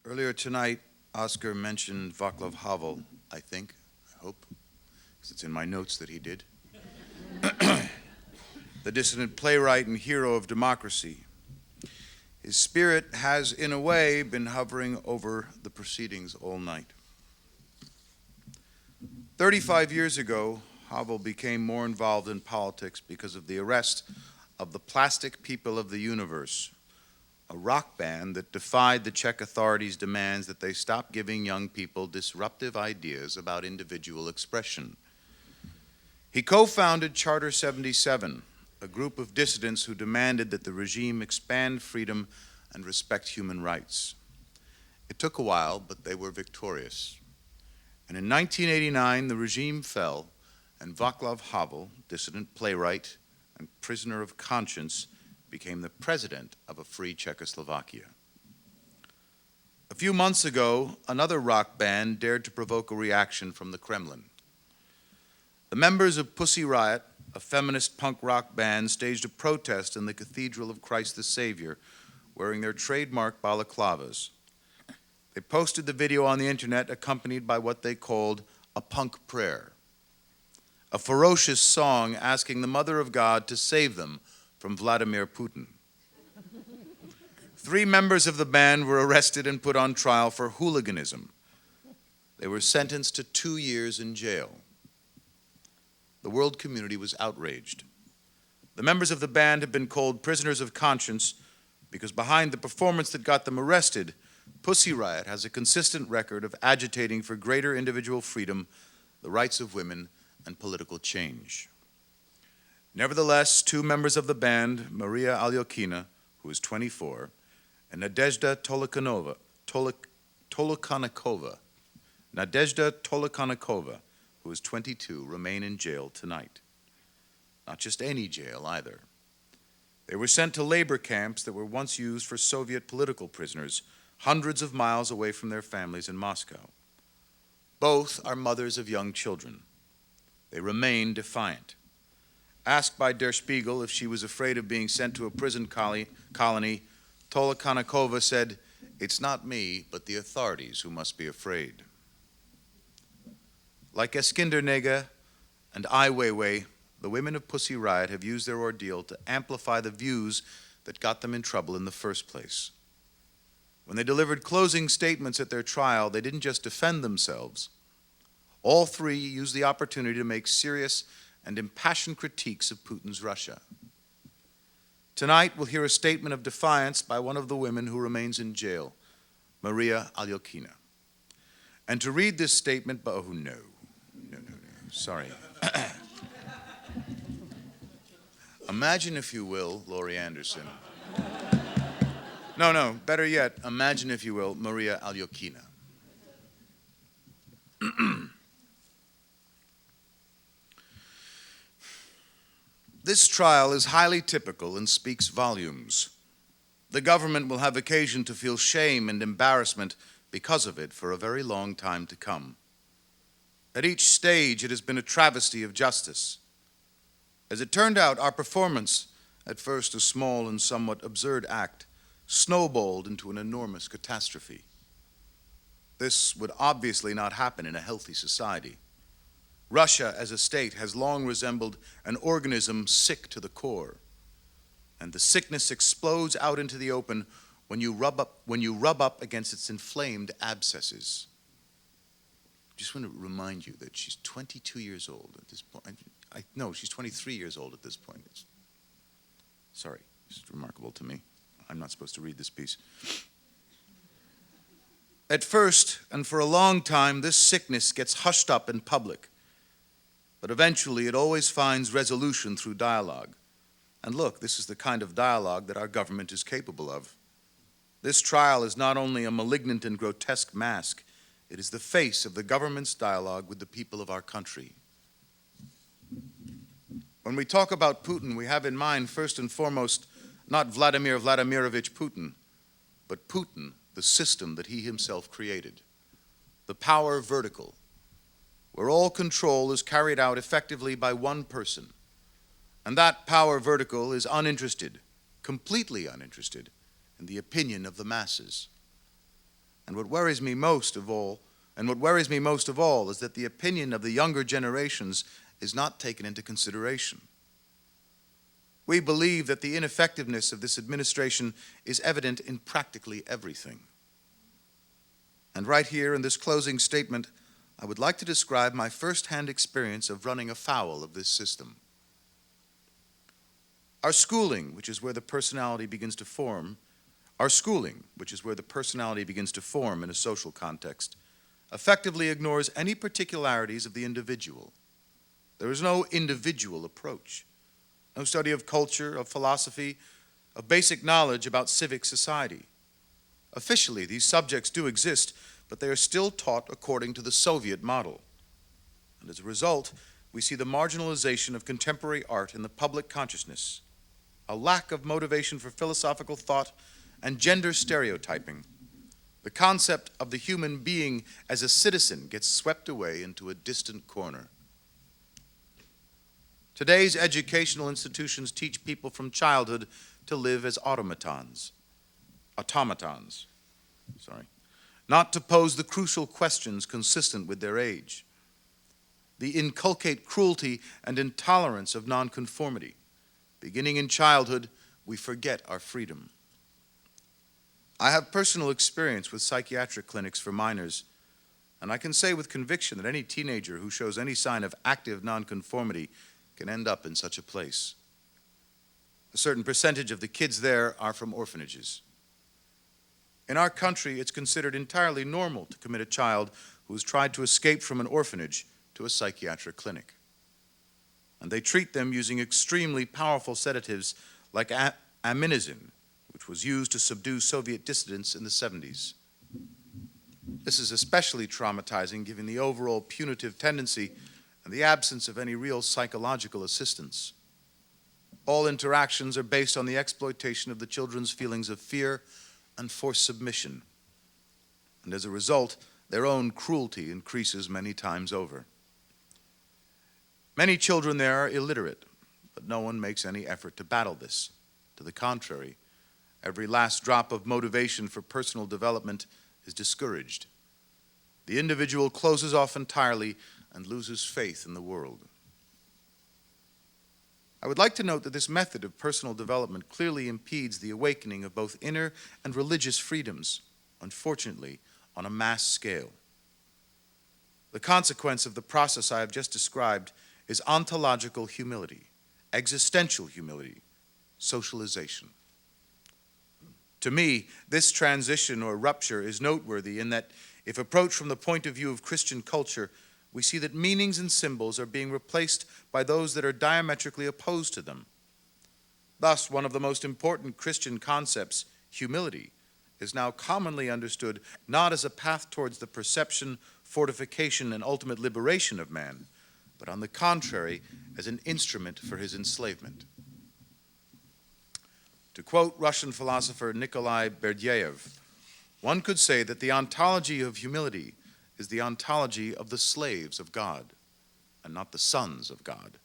Earlier tonight, Oscar mentioned Václav Havel, I think, I hope, because it's in my notes that he did. The dissident playwright and hero of democracy. His spirit has, in a way, been hovering over the proceedings all night. 35 years ago, Havel became more involved in politics because of the arrest of the Plastic People of the Universe, a rock band that defied the Czech authorities' demands that they stop giving young people disruptive ideas about individual expression. He co-founded Charter 77, a group of dissidents who demanded that the regime expand freedom and respect human rights. It took a while, but they were victorious. And in 1989, the regime fell, and Václav Havel, dissident playwright and prisoner of conscience, became the president of a free Czechoslovakia. A few months ago, another rock band dared to provoke a reaction from the Kremlin. The members of Pussy Riot, a feminist punk rock band, staged a protest in the Cathedral of Christ the Savior, wearing their trademark balaclavas. They posted the video on the internet accompanied by what they called a punk prayer, a ferocious song asking the Mother of God to save them from Vladimir Putin. 3 members of the band were arrested and put on trial for hooliganism. They were sentenced to 2 years in jail. The world community was outraged. The members of the band have been called prisoners of conscience because behind the performance that got them arrested, Pussy Riot has a consistent record of agitating for greater individual freedom, the rights of women, and political change. Nevertheless, 2 members of the band, Maria Alyokina, who is 24, and Nadezhda Tolokonnikova, who is 22, remain in jail tonight. Not just any jail either. They were sent to labor camps that were once used for Soviet political prisoners, hundreds of miles away from their families in Moscow. Both are mothers of young children. They remain defiant. Asked by Der Spiegel if she was afraid of being sent to a prison colony, Tolokonnikova said, "It's not me, but the authorities who must be afraid." Like Eskinder Nega and Ai Weiwei, the women of Pussy Riot have used their ordeal to amplify the views that got them in trouble in the first place. When they delivered closing statements at their trial, they didn't just defend themselves. All 3 used the opportunity to make serious and impassioned critiques of Putin's Russia. Tonight, we'll hear a statement of defiance by one of the women who remains in jail, Maria Alyokina. And to read this statement, oh no, sorry. Imagine, if you will, Laurie Anderson. No, better yet, imagine, if you will, Maria Alyokina. This trial is highly typical and speaks volumes. The government will have occasion to feel shame and embarrassment because of it for a very long time to come. At each stage, it has been a travesty of justice. As it turned out, our performance, at first a small and somewhat absurd act, snowballed into an enormous catastrophe. This would obviously not happen in a healthy society. Russia as a state has long resembled an organism sick to the core, and the sickness explodes out into the open when you rub up against its inflamed abscesses. I just want to remind you that she's 22 years old at this point. No, she's 23 years old at this point. Sorry, it's remarkable to me. I'm not supposed to read this piece. At first, and for a long time, this sickness gets hushed up in public. But eventually, it always finds resolution through dialogue. And look, this is the kind of dialogue that our government is capable of. This trial is not only a malignant and grotesque mask, it is the face of the government's dialogue with the people of our country. When we talk about Putin, we have in mind, first and foremost, not Vladimir Vladimirovich Putin, but Putin, the system that he himself created. The power vertical, where all control is carried out effectively by one person. And that power vertical is uninterested, completely uninterested, in the opinion of the masses. And what worries me most of all is that the opinion of the younger generations is not taken into consideration. We believe that the ineffectiveness of this administration is evident in practically everything. And right here in this closing statement, I would like to describe my first-hand experience of running afoul of this system. Our schooling, which is where the personality begins to form in a social context, effectively ignores any particularities of the individual. There is no individual approach, no study of culture, of philosophy, of basic knowledge about civic society. Officially, these subjects do exist, but they are still taught according to the Soviet model. And as a result, we see the marginalization of contemporary art in the public consciousness, a lack of motivation for philosophical thought, and gender stereotyping. The concept of the human being as a citizen gets swept away into a distant corner. Today's educational institutions teach people from childhood to live as automatons, not to pose the crucial questions consistent with their age. They inculcate cruelty and intolerance of nonconformity. Beginning in childhood, we forget our freedom. I have personal experience with psychiatric clinics for minors, and I can say with conviction that any teenager who shows any sign of active nonconformity can end up in such a place. A certain percentage of the kids there are from orphanages. In our country, it's considered entirely normal to commit a child who has tried to escape from an orphanage to a psychiatric clinic. And they treat them using extremely powerful sedatives like aminazin, which was used to subdue Soviet dissidents in the 70s. This is especially traumatizing given the overall punitive tendency and the absence of any real psychological assistance. All interactions are based on the exploitation of the children's feelings of fear and forced submission. And as a result, their own cruelty increases many times over. Many children there are illiterate, but no one makes any effort to battle this. To the contrary, every last drop of motivation for personal development is discouraged. The individual closes off entirely and loses faith in the world. I would like to note that this method of personal development clearly impedes the awakening of both inner and religious freedoms, unfortunately, on a mass scale. The consequence of the process I have just described is ontological humility, existential humility, socialization. To me, this transition or rupture is noteworthy in that if approached from the point of view of Christian culture, we see that meanings and symbols are being replaced by those that are diametrically opposed to them. Thus, one of the most important Christian concepts, humility, is now commonly understood not as a path towards the perception, fortification, and ultimate liberation of man, but on the contrary, as an instrument for his enslavement. To quote Russian philosopher Nikolai Berdyaev, one could say that the ontology of humility is the ontology of the slaves of God, and not the sons of God.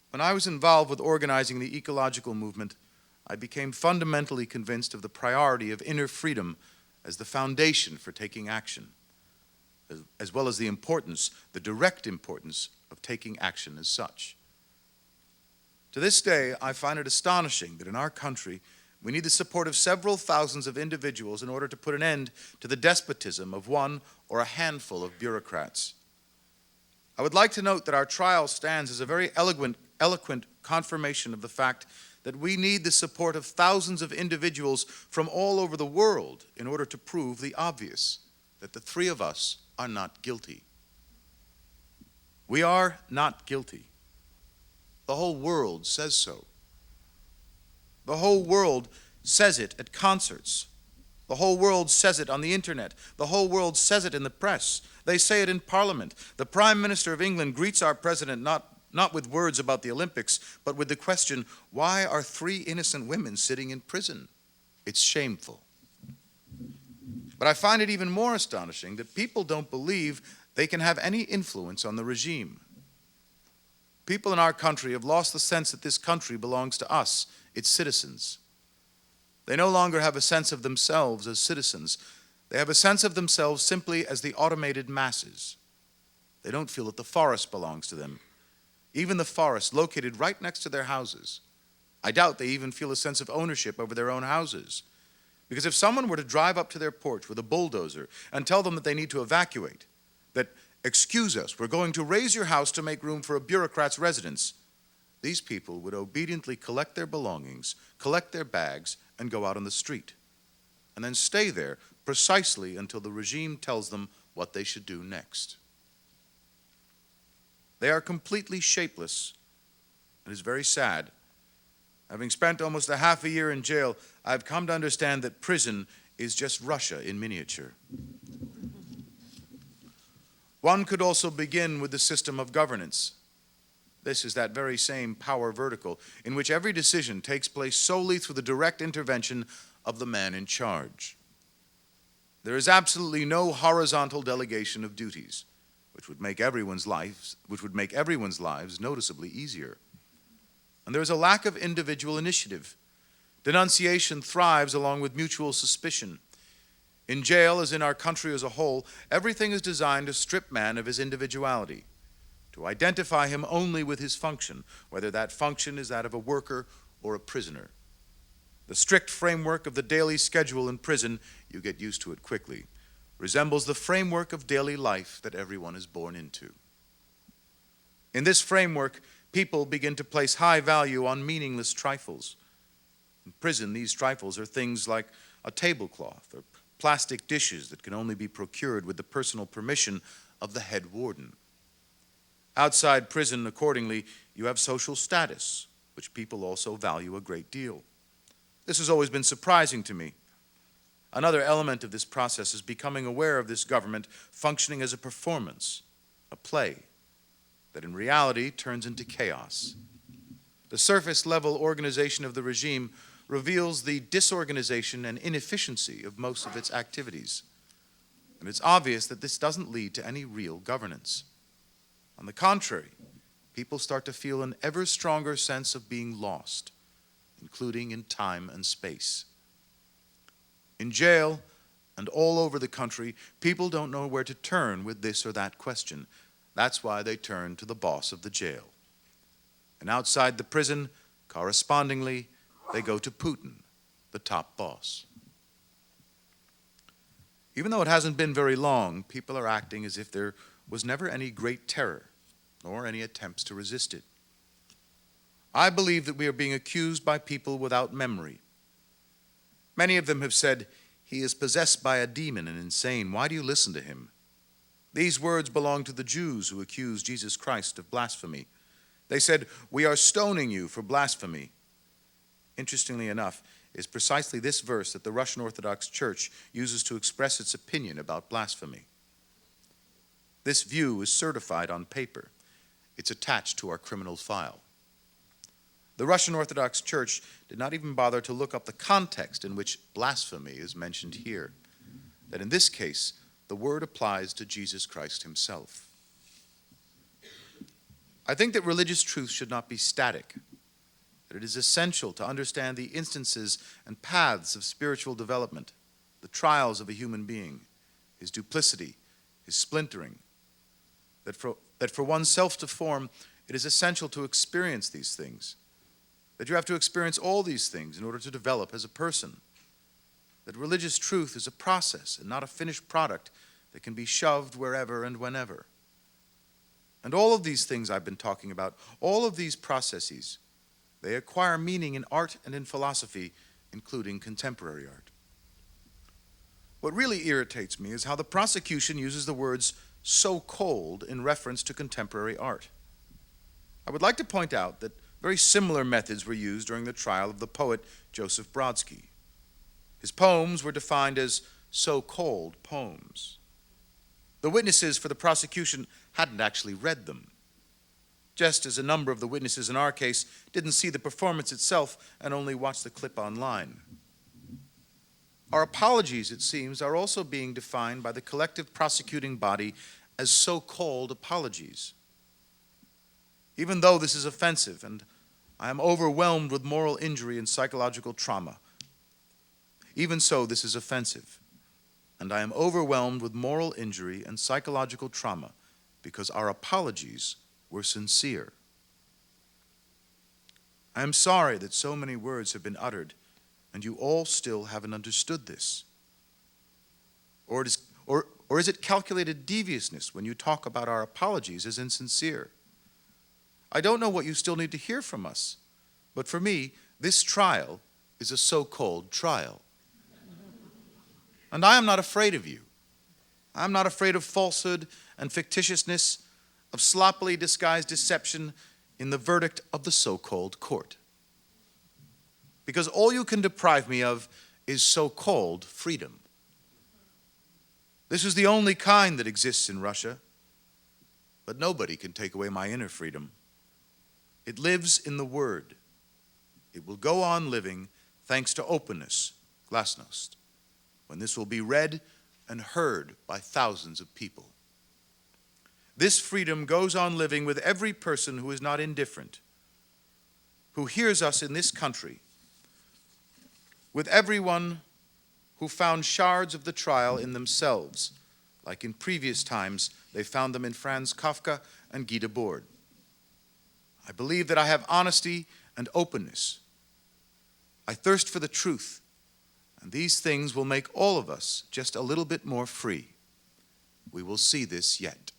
When I was involved with organizing the ecological movement, I became fundamentally convinced of the priority of inner freedom as the foundation for taking action, as well as the direct importance of taking action as such. To this day, I find it astonishing that in our country, we need the support of several thousands of individuals in order to put an end to the despotism of one or a handful of bureaucrats. I would like to note that our trial stands as a very eloquent confirmation of the fact that we need the support of thousands of individuals from all over the world in order to prove the obvious, that the three of us are not guilty. We are not guilty. The whole world says so. The whole world says it at concerts. The whole world says it on the internet. The whole world says it in the press. They say it in Parliament. The Prime Minister of England greets our president not with words about the Olympics, but with the question, why are 3 innocent women sitting in prison? It's shameful. But I find it even more astonishing that people don't believe they can have any influence on the regime. People in our country have lost the sense that this country belongs to us, its citizens. They no longer have a sense of themselves as citizens. They have a sense of themselves simply as the automated masses. They don't feel that the forest belongs to them, even the forest located right next to their houses. I doubt they even feel a sense of ownership over their own houses. Because if someone were to drive up to their porch with a bulldozer and tell them that they need to evacuate, that, excuse us, we're going to raise your house to make room for a bureaucrat's residence, these people would obediently collect their belongings, collect their bags, and go out on the street, and then stay there precisely until the regime tells them what they should do next. They are completely shapeless. It is very sad. Having spent almost a half a year in jail, I've come to understand that prison is just Russia in miniature. One could also begin with the system of governance. This is that very same power vertical in which every decision takes place solely through the direct intervention of the man in charge. There is absolutely no horizontal delegation of duties, which would make everyone's lives noticeably easier. And there is a lack of individual initiative. Denunciation thrives along with mutual suspicion. In jail, as in our country as a whole, everything is designed to strip man of his individuality, to identify him only with his function, whether that function is that of a worker or a prisoner. The strict framework of the daily schedule in prison, you get used to it quickly, resembles the framework of daily life that everyone is born into. In this framework, people begin to place high value on meaningless trifles. In prison, these trifles are things like a tablecloth or plastic dishes that can only be procured with the personal permission of the head warden. Outside prison, accordingly, you have social status, which people also value a great deal. This has always been surprising to me. Another element of this process is becoming aware of this government functioning as a performance, a play, that in reality turns into chaos. The surface-level organization of the regime reveals the disorganization and inefficiency of most of its activities. And it's obvious that this doesn't lead to any real governance. On the contrary, people start to feel an ever stronger sense of being lost, including in time and space. In jail and all over the country, people don't know where to turn with this or that question. That's why they turn to the boss of the jail. And outside the prison, correspondingly, they go to Putin, the top boss. Even though it hasn't been very long, people are acting as if there was never any great terror, nor any attempts to resist it. I believe that we are being accused by people without memory. Many of them have said, "He is possessed by a demon and insane. Why do you listen to him?" These words belong to the Jews who accused Jesus Christ of blasphemy. They said, "We are stoning you for blasphemy." Interestingly enough, it is precisely this verse that the Russian Orthodox Church uses to express its opinion about blasphemy. This view is certified on paper. It's attached to our criminal file. The Russian Orthodox Church did not even bother to look up the context in which blasphemy is mentioned here. That in this case, the word applies to Jesus Christ himself. I think that religious truth should not be static, that it is essential to understand the instances and paths of spiritual development, the trials of a human being, his duplicity, his splintering, that for oneself to form, it is essential to experience these things, that you have to experience all these things in order to develop as a person, that religious truth is a process and not a finished product that can be shoved wherever and whenever. And all of these things I've been talking about, all of these processes, they acquire meaning in art and in philosophy, including contemporary art. What really irritates me is how the prosecution uses the words "so cold" in reference to contemporary art. I would like to point out that very similar methods were used during the trial of the poet Joseph Brodsky. His poems were defined as so-called poems. The witnesses for the prosecution hadn't actually read them, just as a number of the witnesses in our case didn't see the performance itself and only watched the clip online. Our apologies, it seems, are also being defined by the collective prosecuting body as so-called apologies. Even though this is offensive, and I am overwhelmed with moral injury and psychological trauma, even so, this is offensive. and I am overwhelmed with moral injury and psychological trauma because our apologies were sincere. I am sorry that so many words have been uttered and you all still haven't understood this. Or is it calculated deviousness when you talk about our apologies as insincere? I don't know what you still need to hear from us, but for me, this trial is a so-called trial. And I am not afraid of you. I'm not afraid of falsehood and fictitiousness, of sloppily disguised deception in the verdict of the so-called court. Because all you can deprive me of is so-called freedom. This is the only kind that exists in Russia, but nobody can take away my inner freedom. It lives in the word. It will go on living thanks to openness, glasnost, when this will be read and heard by thousands of people. This freedom goes on living with every person who is not indifferent, who hears us in this country, with everyone who found shards of the trial in themselves, like in previous times they found them in Franz Kafka and Guy Debord. I believe that I have honesty and openness. I thirst for the truth, and these things will make all of us just a little bit more free. We will see this yet.